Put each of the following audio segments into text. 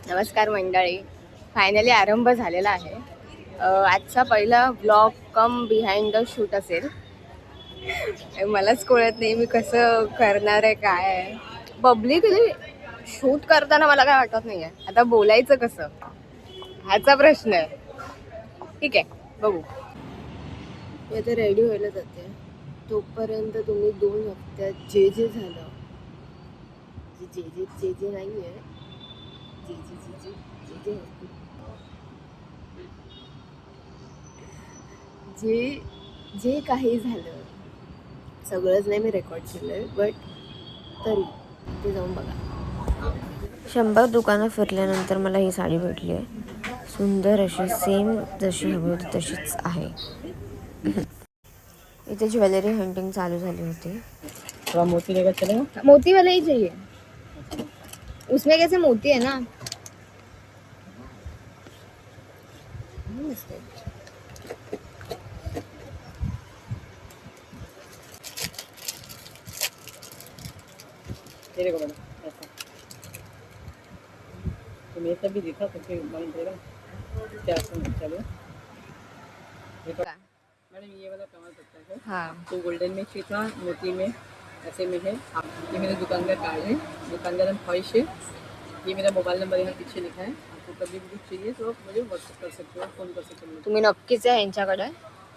नमस्कार मंडळी, फायनली आरंभ झालेला आहे. आजचा पहिला vlog come behind the shoot असेल. मलाच कळत नाही मी कसं करणार आहे, काय आहे. पब्लिकली शूट करताना मला काय वाटत नाही आहे. आता बोलायचं कसं ह्याचा प्रश्न आहे. ठीक आहे, बघू. मी आता रेडी व्हायला जाते. तोपर्यंत तुम्ही 2 हफ्त्यात जे जे झालं, जे नाही आहे, जे जे जे जे जे जे जे जे काही झालं सगळंच नाही मी रेकॉर्ड केलंय, बट तरी ते जाऊन बघा. 100 दुकानं फिरल्यानंतर मला ही साडी भेटली आहे. सुंदर अशी, सेम जशी हवी होती तशीच आहे. इथे ज्वेलरी हंटिंग चालू झाली होती. मोती लेकर चलेगा? मोती वाला ही चाहिए, उसमें कैसे मोती है ना. तेरे को बना ऐसा तो मेरे से भी दिखा तो फिर मालूम पड़ेगा क्या चलो मैडम ये वाला कमाल सकता है हाँ, तो गोल्डन में चाहिए था, मोती में ऐसे में है। ये मेरे दुकान का कार्ड है, दुकानदार नाम ख्वाहिश है। ये मेरा मोबाइल नंबर यहाँ पीछे लिखा है। आपको कभी भी कुछ चाहिए तो आप मुझे व्हाट्सएप कर सकते हो, फोन कर सकते हो। तुम्ही नक्कीच आहे यांच्याकडे.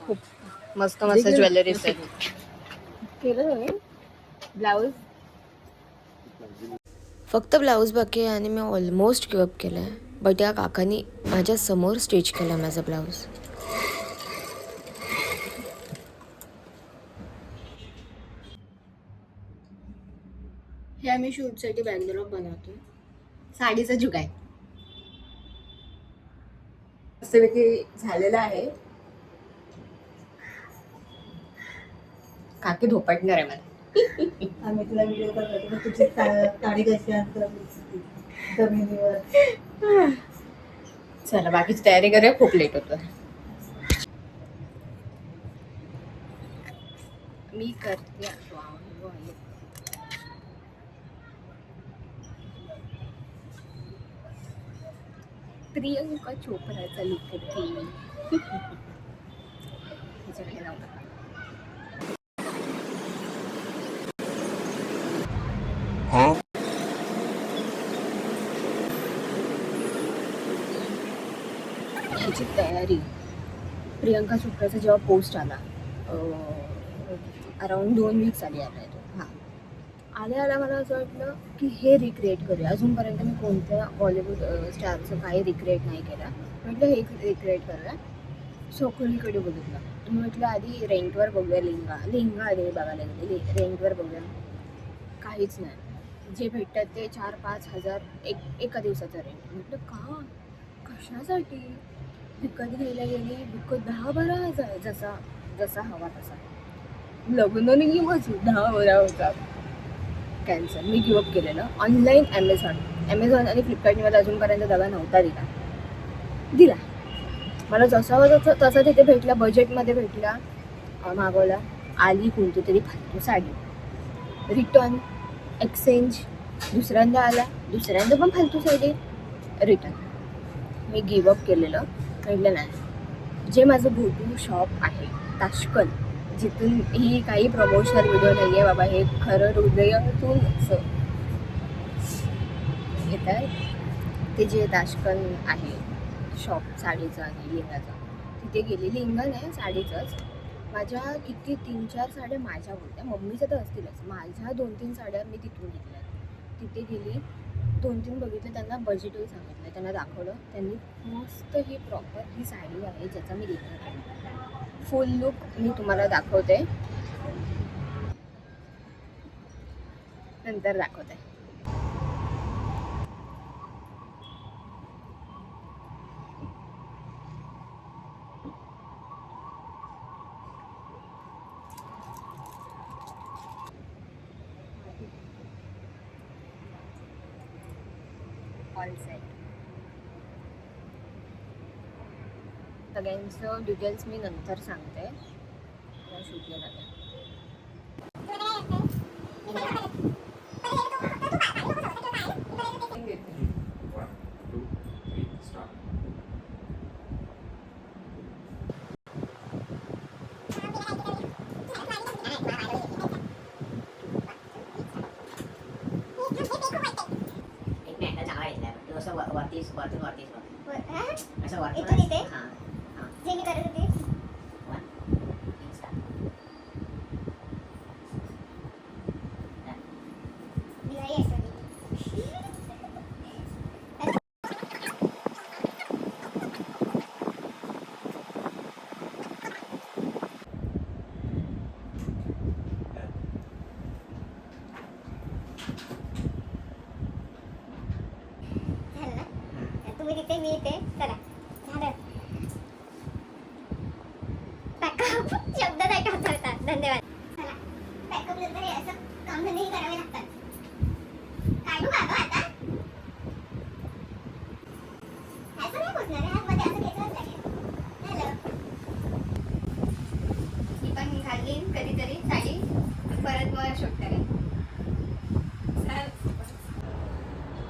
खूप मस्त मस्त ज्वेलरीज आहेत. केलं ब्लाऊज, फक्त ब्लाऊज बाकी आहे आणि मी ऑलमोस्ट गिवअप केलं आहे. बट या काकांनी माझ्या समोर स्टिच केला माझा ब्लाऊज. हे आम्ही शूटसाठी बॅकड्रॉप बनवतो. साडीचा जुग आहे. मस्तपैकी झालेला आहे. काकी धोपाटणार आहे मला. आम्ही तुला व्हिडिओ कॉल करतो, तुझी काळी कशी आणतो जमिनीवर. चला बाकीची तयारी करूया, खूप लेट होतो. मी करते. प्रियंका चोप्राचा लुक करते. त्याच्याकडे जाऊ नका. ह्याची तयारी. प्रियंका चोप्राचा जेव्हा पोस्ट आला, अराउंड 2 वीक्स आली आला आहे तो. हां, आल्या मला असं वाटलं की हे रिक्रिएट करूया. अजूनपर्यंत मी कोणत्या बॉलिवूड स्टारचं काही रिक्रिएट नाही केलं. म्हटलं हे रिक्रिएट करूया. सगळीकडे बघितलं. म्हटलं आधी रेंटवर बघूया. लेहंगा आधी बघायला गेले. रेंटवर बघूया, काहीच नाही. जे भेटतात ते 4-5 हजार एका दिवसाचं रेंट. म्हटलं का, कशासाठी. विकत घ्यायला गेली, विकत 10-12 हजार, जसा हवा तसा. लग्न नाही माझं, 10-12 हजार. कॅन्सल. मी गिवअप केलेलं. ऑनलाईन ॲमेझॉन आणि फ्लिपकार्टने मला अजूनपर्यंत दगा नव्हता दिला. मला जसा होता तसा तिथे भेटला, बजेटमध्ये भेटला. मागवला. आली कोणती तरी फालतू साडी. Return, exchange. दुसऱ्यांदा आला, दुसऱ्यांदा पण फालतू साडी. रिटर्न. मी गिवअप केलेलं. म्हटलं नाही, जे माझं भोटू शॉप आहे ताशकल, जिथून ही काही प्रमोशनल व्हिडिओ नाही आहे बाबा, हे खरं हृदयातून असं घेत आहे. ते जे ताशकल आहे शॉप साडीचं आणि लेहंगाचं, तिथे गेली. लेहंगा नाही, साडीचंच. माझ्या किती 3-4 साड्या माझ्या होत्या, मम्मीच्या तर असतीलच. माझ्या 2-3 साड्या मी तिथून घेतल्या. तिथे गेली, 2-3 बघितले, त्यांना बजेटही सांगितलं, त्यांना दाखवलं. त्यांनी मस्त ही प्रॉपर ही साडी आहे ज्याचा मी लेहंगा केला. फुल लुक मी तुम्हाला दाखवते, नंतर दाखवते. All set. सगळ्यांचं डिटेल्स मी नंतर सांगते. शूटला जाते. असं वाटीस वाटून वाटीस असं वाटून इथून इथे? हां हां जे मी करत होते वन इन्स्टा दिवाळी आठवली. झालं ना? तुम्ही तिथे मी इथे चला झालं पॅकअप शब्द नाही होतात धन्यवाद चला पॅकअप नंतर हे असं कामधंदेही करावे लागतात काढू का गं आता असं नाही होत ना रे आतमध्ये असं खेचवत लागेल झालं मी पण घालली कधीतरी साडी परत मग शूट करेन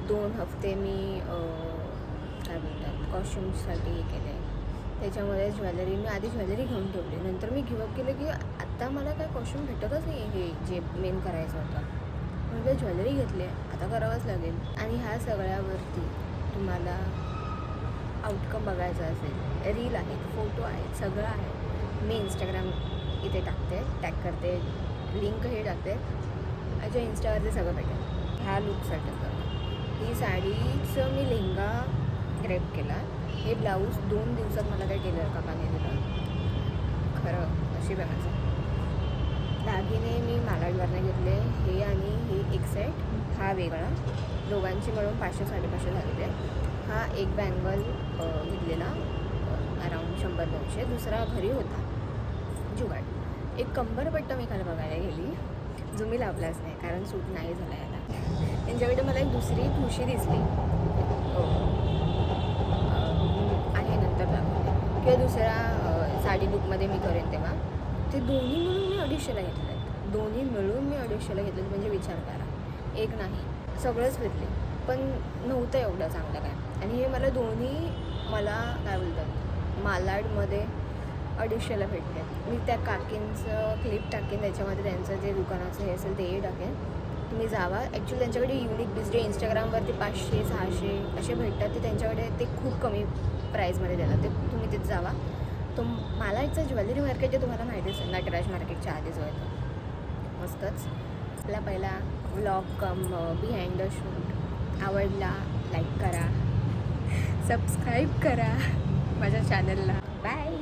2 हफ्ते मी काय बोलतात कॉस्ट्युम्ससाठी हे केले त्याच्यामध्ये ज्वेलरी मी आधी ज्वेलरी घेऊन ठेवली नंतर मी गिवअप केलं की आत्ता मला काय कॉस्ट्युम भेटतच नाही हे जे मेन करायचं होतं म्हणजे ज्वेलरी घेतली आता करावंच लागेल आणि ह्या सगळ्यावरती तुम्हाला आउटकम बघायचा असेल रील आहेत फोटो आहेत सगळं आहे मी इंस्टाग्राम इथे टाकते टॅग करते लिंक हे टाकते माझ्या इंस्टावरती सगळं भेटेल ह्या लुकसाठी करा ही साडीचं मी लेहंगा ग्रेप केला हे ब्लाऊज 2 दिवसात मला काही टेलर काकाने दिलं खरं नशीब आहे माझं दागिने मी मालाडवरनं घेतले हे आणि हे एक सेट हा वेगळा दोघांची मिळून 500-550 झालेले हा एक बँगल घेतलेला अराऊंड 100-200 दुसरा घरी होता जुगाड एक कंबरपट्टा मी काल बघायला गेली जो मी लावलाच नाही कारण सूट नाही झाला याला त्यांच्याकडे मला एक दुसरी ठुशी दिसली आहे नंतर दाखवते किंवा दुसऱ्या साडी लुकमध्ये मी करेन तेव्हा ते दोन्ही मिळून मी 250ला घेतले दोन्ही मिळून मी 250ला घेतले म्हणजे विचार करा एक नाही सगळंच घेतले पण नव्हतं एवढं चांगलं काय आणि हे मला दोन्ही मला काय बोलतात मालाडमध्ये 250ला भेटले मी त्या काकींचं क्लिप टाकेन त्याच्यामध्ये त्यांचं जे दुकानाचं हे असेल तेही टाकेन तुम्ही जावा ॲक्च्युली त्यांच्याकडे युनिक डिस्प्ले इंस्टाग्रामवरती 500-600 असे भेटतात ते त्यांच्याकडे ते खूप कमी प्राईजमध्ये देतात ते तुम्ही तिथे जावा तो मालाडचं ज्वेलरी मार्केट जे तुम्हाला माहिती असेल नटराज मार्केटच्या आधी जो आहे तो मस्तच आपला पहिला vlog come behind the shoot आवडला लाईक करा सबस्क्राईब करा माझ्या चॅनलला बाय